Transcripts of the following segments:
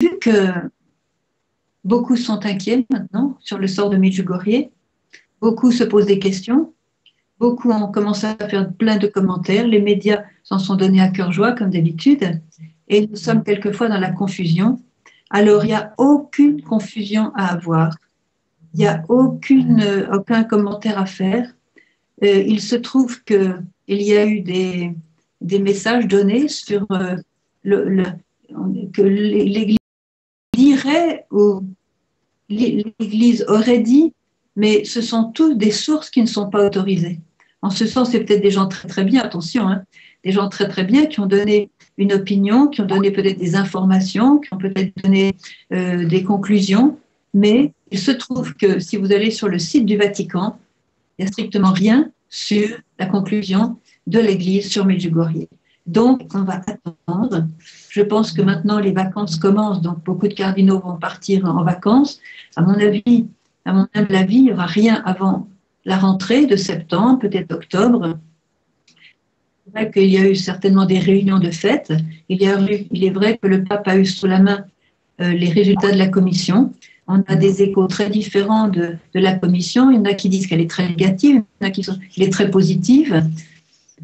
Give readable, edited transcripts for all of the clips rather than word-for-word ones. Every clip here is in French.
vu que beaucoup sont inquiets maintenant sur le sort de Medjugorje, beaucoup se posent des questions, beaucoup ont commencé à faire plein de commentaires, les médias s'en sont donnés à cœur joie comme d'habitude, et nous sommes quelquefois dans la confusion. Alors il n'y a aucune confusion à avoir, il n'y a aucun commentaire à faire. Il se trouve qu'il y a eu des messages donnés sur que l'Église dirait ou l'Église aurait dit, mais ce sont tous des sources qui ne sont pas autorisées. En ce sens, c'est peut-être des gens très très bien, attention, hein, des gens très très bien qui ont donné une opinion, qui ont donné peut-être des informations, qui ont peut-être donné des conclusions, mais il se trouve que si vous allez sur le site du Vatican, il n'y a strictement rien sur la conclusion de l'Église sur Medjugorje. Donc, on va attendre. Je pense que maintenant, les vacances commencent, donc beaucoup de cardinaux vont partir en vacances. À mon avis, à mon humble avis, il n'y aura rien avant la rentrée de septembre, peut-être octobre. C'est vrai qu'il y a eu certainement des réunions de fête. Il est vrai que le pape a eu sous la main les résultats de la commission. On a des échos très différents de la commission. Il y en a qui disent qu'elle est très négative, il y en a qui disent qu'elle est très positive.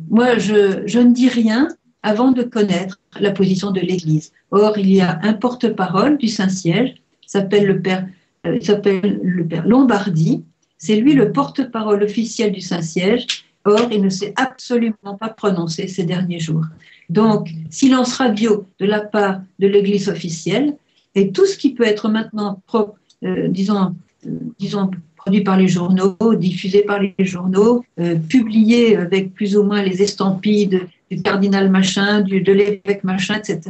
Moi, je ne dis rien avant de connaître la position de l'Église. Or, il y a un porte-parole du Saint-Siège, il s'appelle le père Lombardi. C'est lui le porte-parole officiel du Saint-Siège. Or, il ne s'est absolument pas prononcé ces derniers jours. Donc, silence radio de la part de l'Église officielle, et tout ce qui peut être maintenant, disons, produit par les journaux, diffusé par les journaux, publié avec plus ou moins les estampilles du cardinal machin, de l'évêque machin, etc.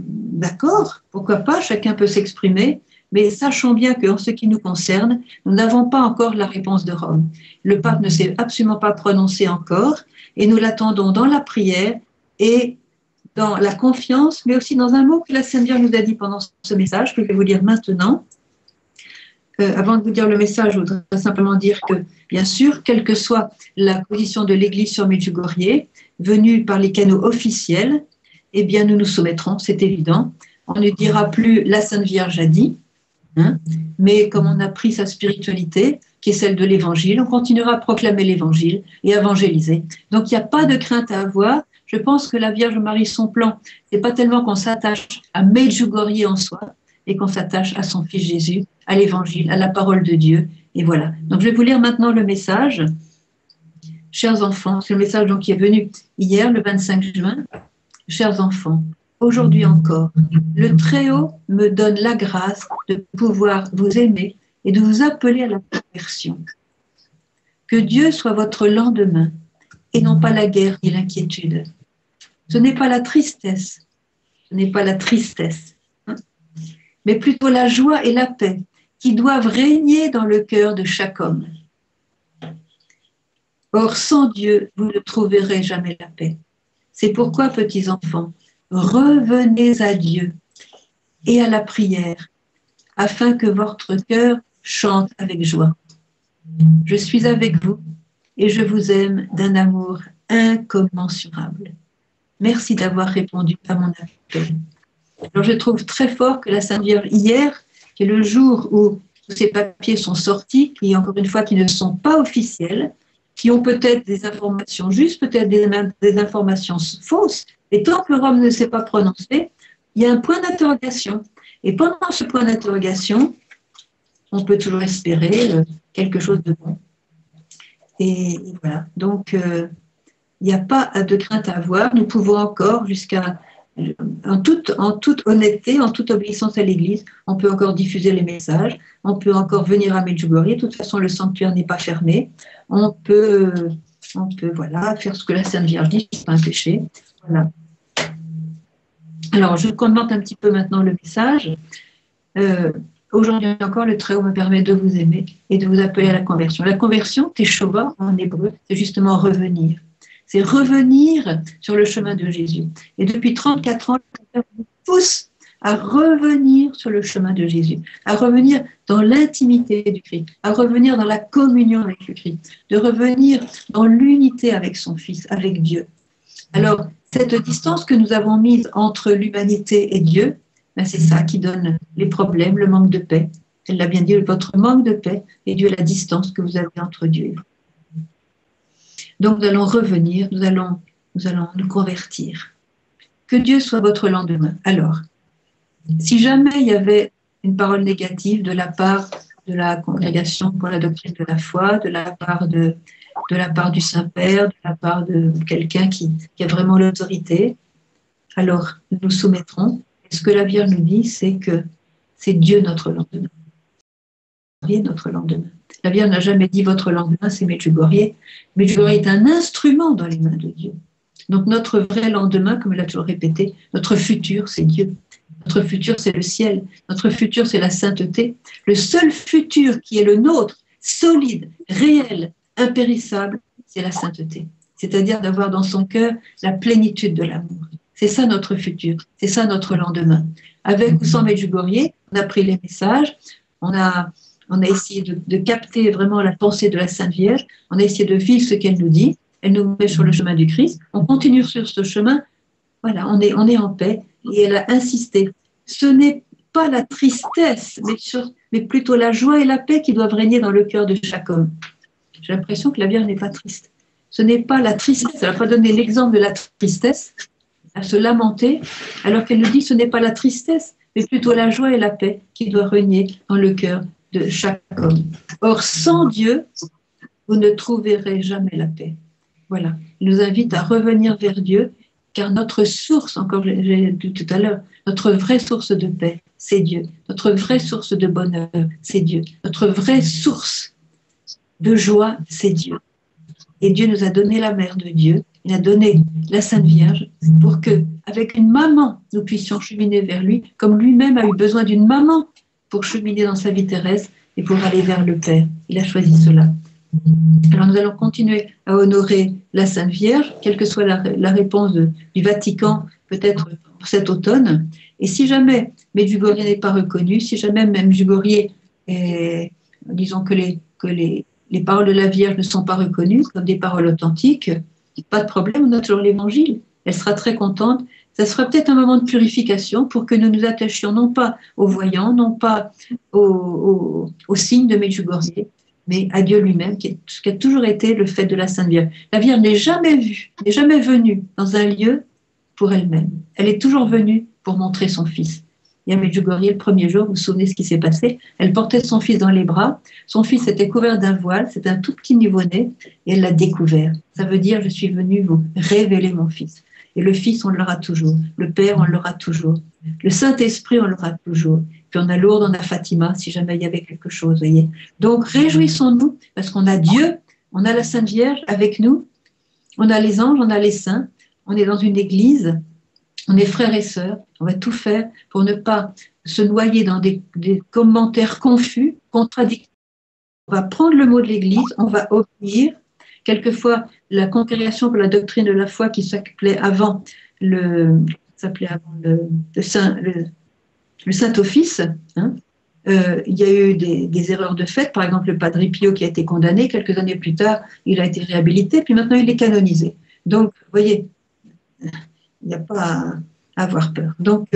D'accord, pourquoi pas, chacun peut s'exprimer, mais sachons bien qu'en ce qui nous concerne, nous n'avons pas encore la réponse de Rome. Le pape ne s'est absolument pas prononcé encore, et nous l'attendons dans la prière et dans la confiance, mais aussi dans un mot que la Sainte Vierge nous a dit pendant ce message, que je vais vous lire maintenant. Avant de vous dire le message, je voudrais simplement dire que, bien sûr, quelle que soit la position de l'Église sur Medjugorje, venue par les canaux officiels, eh bien, nous nous soumettrons, c'est évident. On ne dira plus « la Sainte Vierge a dit hein », mais comme on a pris sa spiritualité, qui est celle de l'Évangile, on continuera à proclamer l'Évangile et à évangéliser. Donc, il n'y a pas de crainte à avoir. Je pense que la Vierge Marie, son plan, ce n'est pas tellement qu'on s'attache à Medjugorje en soi, et qu'on s'attache à son Fils Jésus, à l'Évangile, à la parole de Dieu. Et voilà. Donc, je vais vous lire maintenant le message. Chers enfants, c'est le message donc, qui est venu hier, le 25 juin. Chers enfants, aujourd'hui encore, le Très-Haut me donne la grâce de pouvoir vous aimer et de vous appeler à la conversion. Que Dieu soit votre lendemain et non pas la guerre ni l'inquiétude. Ce n'est pas la tristesse, mais plutôt la joie et la paix qui doivent régner dans le cœur de chaque homme. Or, sans Dieu, vous ne trouverez jamais la paix. C'est pourquoi, petits enfants, revenez à Dieu et à la prière, afin que votre cœur chante avec joie. Je suis avec vous et je vous aime d'un amour incommensurable. Merci d'avoir répondu à mon appel. Alors, je trouve très fort que la Sainte Vierge, hier, qui est le jour où tous ces papiers sont sortis, qui, encore une fois, qui ne sont pas officiels, qui ont peut-être des informations justes, peut-être des informations fausses, et tant que Rome ne s'est pas prononcé, il y a un point d'interrogation. Et pendant ce point d'interrogation, on peut toujours espérer quelque chose de bon. Et voilà. Donc, il n'y a pas de crainte à avoir. Nous pouvons encore, en toute honnêteté, en toute obéissance à l'Église, on peut encore diffuser les messages, on peut encore venir à Medjugorje. De toute façon, le sanctuaire n'est pas fermé. On peut voilà, faire ce que la Sainte Vierge dit, c'est pas un péché. Voilà. Alors, je commente un petit peu maintenant le message. Aujourd'hui encore, le Très-Haut me permet de vous aimer et de vous appeler à la conversion. La conversion, teshuvah en hébreu, c'est justement revenir. C'est revenir sur le chemin de Jésus. Et depuis 34 ans, le Seigneur nous pousse à revenir sur le chemin de Jésus, à revenir dans l'intimité du Christ, à revenir dans la communion avec le Christ, de revenir dans l'unité avec son Fils, avec Dieu. Alors, cette distance que nous avons mise entre l'humanité et Dieu, Ben, c'est ça qui donne les problèmes, le manque de paix. Elle l'a bien dit, votre manque de paix est dû à la distance que vous avez entre Dieu et vous. Donc nous allons revenir, nous allons nous convertir. Que Dieu soit votre lendemain. Alors, si jamais il y avait une parole négative de la part de la congrégation pour la doctrine de la foi, de la part du Saint-Père, de la part de quelqu'un qui a vraiment l'autorité, alors nous nous soumettrons. Et ce que la Vierge nous dit, c'est que c'est Dieu notre lendemain. Dieu notre lendemain. La Vierge n'a jamais dit votre lendemain, c'est Medjugorje. Medjugorje est un instrument dans les mains de Dieu. Donc notre vrai lendemain, comme elle a toujours répété, notre futur, c'est Dieu. Notre futur, c'est le ciel. Notre futur, c'est la sainteté. Le seul futur qui est le nôtre, solide, réel, impérissable, c'est la sainteté. C'est-à-dire d'avoir dans son cœur la plénitude de l'amour. C'est ça notre futur. C'est ça notre lendemain. Avec ou sans Medjugorje, on a pris les messages, on a essayé de capter vraiment la pensée de la Sainte Vierge, on a essayé de vivre ce qu'elle nous dit, elle nous met sur le chemin du Christ, on continue sur ce chemin, voilà, on est en paix, et elle a insisté. Ce n'est pas la tristesse, mais plutôt la joie et la paix qui doivent régner dans le cœur de chaque homme. J'ai l'impression que la Vierge n'est pas triste. Ce n'est pas la tristesse, elle n'a pas donné l'exemple de la tristesse, à se lamenter, alors qu'elle nous dit ce n'est pas la tristesse, mais plutôt la joie et la paix qui doivent régner dans le cœur de chaque homme. Or, sans Dieu, vous ne trouverez jamais la paix. Voilà. Il nous invite à revenir vers Dieu, car notre source, encore j'ai dit tout à l'heure, notre vraie source de paix, c'est Dieu. Notre vraie source de bonheur, c'est Dieu. Notre vraie source de joie, c'est Dieu. Et Dieu nous a donné la mère de Dieu, il a donné la Sainte Vierge pour que, avec une maman, nous puissions cheminer vers lui, comme lui-même a eu besoin d'une maman pour cheminer dans sa vie terrestre et pour aller vers le Père. Il a choisi cela. Alors nous allons continuer à honorer la Sainte Vierge, quelle que soit la réponse du Vatican, peut-être pour cet automne. Et si jamais Medjugorje n'est pas reconnu, si jamais Medjugorje, disons que les paroles de la Vierge ne sont pas reconnues comme des paroles authentiques, pas de problème, on a toujours l'Évangile. Elle sera très contente. Ça sera peut-être un moment de purification pour que nous nous attachions non pas aux voyants, non pas aux signes de Medjugorje, mais à Dieu lui-même, ce qui a toujours été le fait de la Sainte Vierge. La Vierge n'est jamais vue, n'est jamais venue dans un lieu pour elle-même. Elle est toujours venue pour montrer son Fils. Et à Medjugorje, le premier jour, vous vous souvenez ce qui s'est passé? Elle portait son fils dans les bras. Son fils était couvert d'un voile. C'était un tout petit nouveau-né. Et elle l'a découvert. Ça veut dire, je suis venue vous révéler mon fils. Et le Fils, on l'aura toujours. Le Père, on l'aura toujours. Le Saint-Esprit, on l'aura toujours. Puis on a Lourdes, on a Fatima, si jamais il y avait quelque chose, voyez. Donc, réjouissons-nous, parce qu'on a Dieu, on a la Sainte Vierge avec nous, on a les anges, on a les saints, on est dans une église, on est frères et sœurs, on va tout faire pour ne pas se noyer dans des commentaires confus, contradictoires. On va prendre le mot de l'église, on va obéir. Quelquefois, la congrégation pour la doctrine de la foi qui s'appelait avant le Saint-Office, hein, il y a eu des erreurs de fait. Par exemple, le Padre Pio qui a été condamné, quelques années plus tard, il a été réhabilité, puis maintenant il est canonisé. Donc, vous voyez, il n'y a pas à avoir peur. Donc,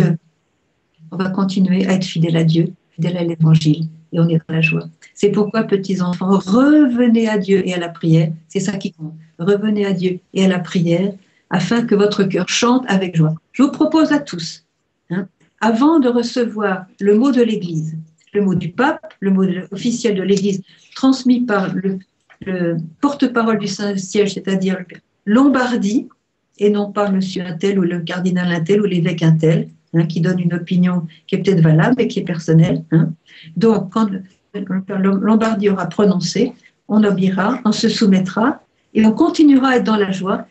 on va continuer à être fidèle à Dieu, fidèle à l'Évangile, et on est dans la joie. C'est pourquoi, petits enfants, revenez à Dieu et à la prière. C'est ça qui compte. Revenez à Dieu et à la prière, afin que votre cœur chante avec joie. Je vous propose à tous, hein, avant de recevoir le mot de l'Église, le mot du pape, le mot officiel de l'Église, transmis par le porte-parole du Saint-Siège, c'est-à-dire Lombardie, et non pas monsieur un tel ou le cardinal un tel ou l'évêque un tel, hein, qui donne une opinion qui est peut-être valable mais qui est personnelle. Hein. Donc, quand le Lombardie aura prononcé, on obéira, on se soumettra et on continuera à être dans la joie.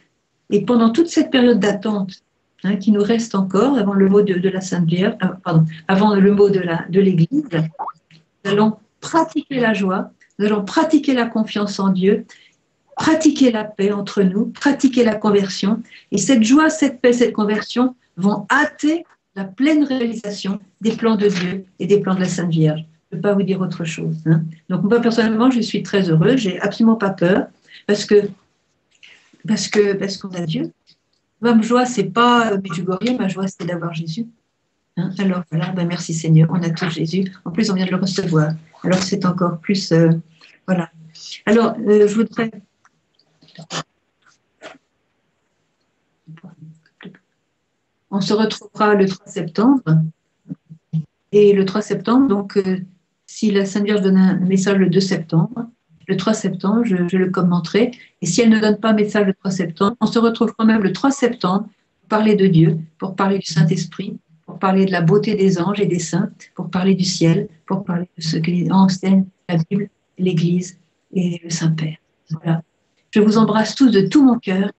Et pendant toute cette période d'attente, hein, qui nous reste encore avant le mot de la Sainte Vierge, avant le mot de l'Église, nous allons pratiquer la joie, nous allons pratiquer la confiance en Dieu, pratiquer la paix entre nous, pratiquer la conversion. Et cette joie, cette paix, cette conversion vont hâter la pleine réalisation des plans de Dieu et des plans de la Sainte Vierge. Je ne peux pas vous dire autre chose. Hein. Donc moi, personnellement, je suis très heureuse, j'ai absolument pas peur, parce qu'on a Dieu. Ma joie, c'est pas Medjugorje, ma joie, c'est d'avoir Jésus. Hein, alors voilà, ben merci Seigneur, on a tout Jésus. En plus, on vient de le recevoir. Alors c'est encore plus. Voilà. Alors, je voudrais. On se retrouvera le 3 septembre. Et le 3 septembre, donc, si la Sainte Vierge donne un message le 2 septembre, le 3 septembre, je le commenterai. Et si elle ne donne pas un message le 3 septembre, on se retrouve quand même le 3 septembre pour parler de Dieu, pour parler du Saint-Esprit, pour parler de la beauté des anges et des saints, pour parler du ciel, pour parler de ce qui enseigne la Bible, l'Église et le Saint-Père. Voilà. Je vous embrasse tous de tout mon cœur